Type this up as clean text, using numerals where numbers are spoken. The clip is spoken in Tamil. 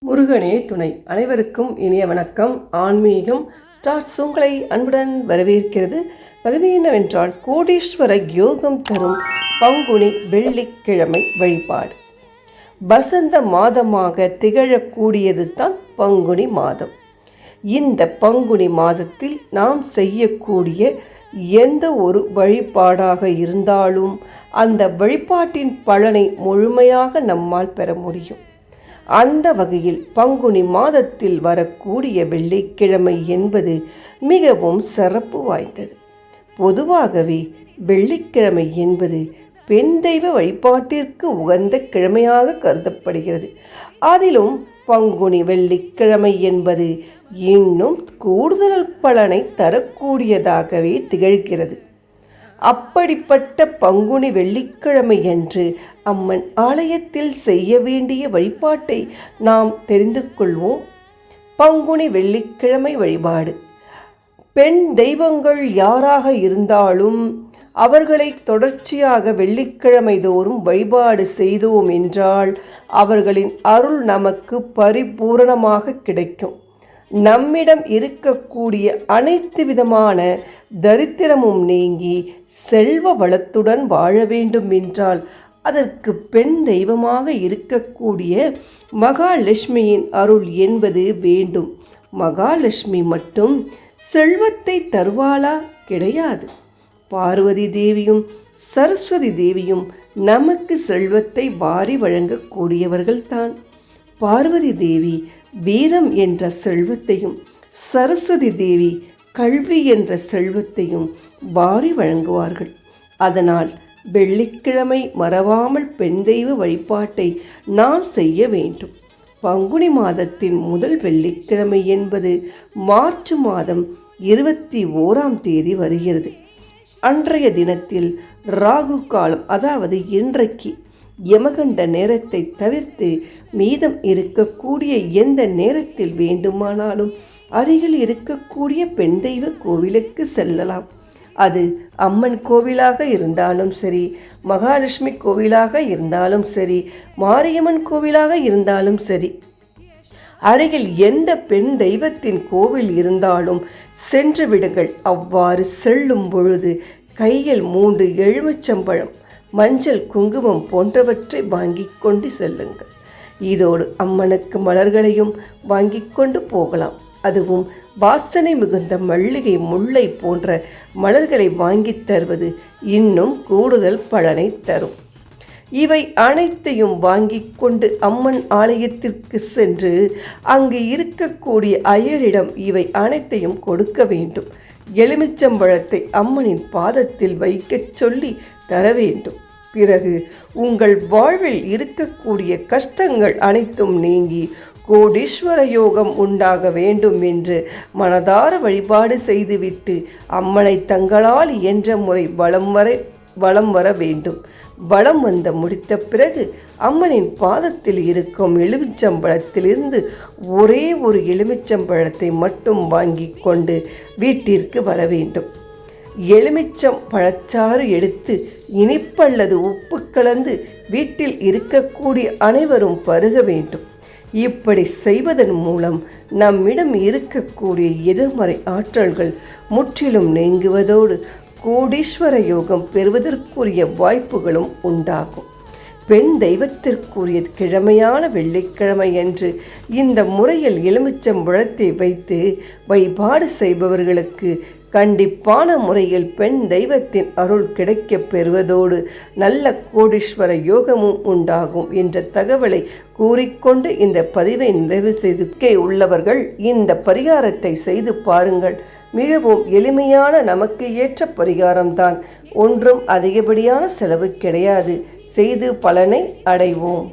முருகனே துணை. அனைவருக்கும் இனிய வணக்கம். ஆன்மீகம் ஸ்டார்ட்ஸ் உங்களை அன்புடன் வரவேற்கிறது. பகுதி என்னவென்றால், கோடீஸ்வர யோகம் தரும் பங்குனி வெள்ளிக்கிழமை வழிபாடு. வசந்த மாதமாக திகழக்கூடியது தான் பங்குனி மாதம். இந்த பங்குனி மாதத்தில் நாம் செய்யக்கூடிய எந்த ஒரு வழிபாடாக இருந்தாலும் அந்த வழிபாட்டின் பலனை முழுமையாக நம்மால் பெற முடியும். அந்த வகையில் பங்குனி மாதத்தில் வரக்கூடிய வெள்ளிக்கிழமை என்பது மிகவும் சிறப்பு வாய்ந்தது. பொதுவாகவே வெள்ளிக்கிழமை என்பது பெண் தெய்வ வழிபாட்டிற்கு உகந்த கிழமையாக கருதப்படுகிறது. அதிலும் பங்குனி வெள்ளிக்கிழமை என்பது இன்னும் கூடுதல் பலனை தரக்கூடியதாகவே திகழ்கிறது. அப்படிப்பட்ட பங்குனி வெள்ளிக்கிழமை அன்று அம்மன் ஆலயத்தில் செய்ய வேண்டிய வழிபாட்டை நாம் தெரிந்து கொள்வோம். பங்குனி வெள்ளிக்கிழமை வழிபாடு. பெண் தெய்வங்கள் யாராக இருந்தாலும் அவர்களை தொடர்ச்சியாக வெள்ளிக்கிழமை தோறும் வழிபாடு செய்தோம் என்றால் அவர்களின் அருள் நமக்கு பரிபூரணமாக கிடைக்கும். நம்மிடம் இருக்கக்கூடிய அனைத்து விதமான தரித்திரமும் நீங்கி செல்வ வளத்துடன் வாழ வேண்டும் என்றால் அதற்கு பெண் தெய்வமாக இருக்கக்கூடிய மகாலட்சுமியின் அருள் என்பது வேண்டும். மகாலட்சுமி மட்டும் செல்வத்தை தருவாளா? கிடையாது. பார்வதி தேவியும் சரஸ்வதி தேவியும் நமக்கு செல்வத்தை வாரி வழங்கக்கூடியவர்கள்தான். பார்வதி தேவி வீரம் என்ற செல்வத்தையும், சரஸ்வதி தேவி கல்வி என்ற செல்வத்தையும் வாரி வழங்குவார்கள். அதனால் வெள்ளிக்கிழமை மறவாமல் பெண் தெய்வ வழிபாட்டை நாம் செய்ய வேண்டும். பங்குனி மாதத்தின் முதல் வெள்ளிக்கிழமை என்பது மார்ச் மாதம் 21ஆம் தேதி வருகிறது. அன்றைய தினத்தில் ராகு காலம், அதாவது இன்றைக்கு யமகண்ட நேரத்தை தவிர்த்து மீதம் இருக்கக்கூடிய எந்த நேரத்தில் வேண்டுமானாலும் அருகில் இருக்கக்கூடிய பெண் தெய்வ கோவிலுக்கு செல்லலாம். அது அம்மன் கோவிலாக இருந்தாலும் சரி, மகாலட்சுமி கோவிலாக இருந்தாலும் சரி, மாரியம்மன் கோவிலாக இருந்தாலும் சரி, அருகில் எந்த பெண் தெய்வத்தின் கோவில் இருந்தாலும் சென்று விடுங்கள். அவ்வாறு செல்லும் பொழுது கையில் 3 எலுமிச்சம்பழம், மஞ்சள், குங்குமம் போன்றவற்றை வாங்கி கொண்டு செல்லுங்கள். இதோடு அம்மனுக்கு மலர்களையும் வாங்கி கொண்டு போகலாம். அதுவும் வாசனை மிகுந்த மல்லிகை, முல்லை போன்ற மலர்களை வாங்கி தருவது இன்னும் கூடுதல் பலனை தரும். இவை அனைத்தையும் வாங்கி கொண்டு அம்மன் ஆலயத்திற்கு சென்று அங்கு இருக்கக்கூடிய ஐயரிடம் இவை அனைத்தையும் கொடுக்க வேண்டும். எலுமிச்சம்பழத்தை அம்மனின் பாதத்தில் வைக்கச் சொல்லி தர வேண்டும். பிறகு உங்கள் வாழ்வில் இருக்கக்கூடிய கஷ்டங்கள் அனைத்தும் நீங்கி கோடீஸ்வர யோகம் உண்டாக வேண்டும் என்று மனதார வழிபாடு செய்துவிட்டு அம்மனை தங்களால் இயன்ற முறை வலம் வர வேண்டும். வலம் வந்து முடித்த பிறகு அம்மனின் பாதத்தில் இருக்கும் எலுமிச்சம்பழத்திலிருந்து ஒரே ஒரு எலுமிச்சம்பழத்தை மட்டும் வாங்கி கொண்டு வீட்டிற்கு வர வேண்டும். எலுமிச்சம் பழச்சாறு எடுத்து இனிப்பல்லது உப்பு கலந்து வீட்டில் இருக்கக்கூடிய அனைவரும் பருக வேண்டும். இப்படி செய்வதன் மூலம் நம்மிடம் இருக்கக்கூடிய எதிர்மறை ஆற்றல்கள் முற்றிலும் நீங்குவதோடு கோடீஸ்வர யோகம் பெறுவதற்குரிய வாய்ப்புகளும் உண்டாகும். பெண் தெய்வத்திற்குரிய கிழமையான வெள்ளிக்கிழமை என்று இந்த முறையில் எலுமிச்சம்பழத்தை வைத்து வழிபாடு செய்பவர்களுக்கு கண்டிப்பான முறையில் பெண் தெய்வத்தின் அருள் கிடைக்கப் பெறுவதோடு நல்ல கோடீஸ்வர யோகமும் உண்டாகும் என்ற தகவலை கூறிக்கொண்டு இந்த பதிவை நிறைவு செய்து உள்ளவர்கள் இந்த பரிகாரத்தை செய்து பாருங்கள். மிகவும் எளிமையான, நமக்கு ஏற்ற பரிகாரம்தான். ஒன்றும் அதிகப்படியான செலவு கிடையாது. செய்து பலனை அடைவோம்.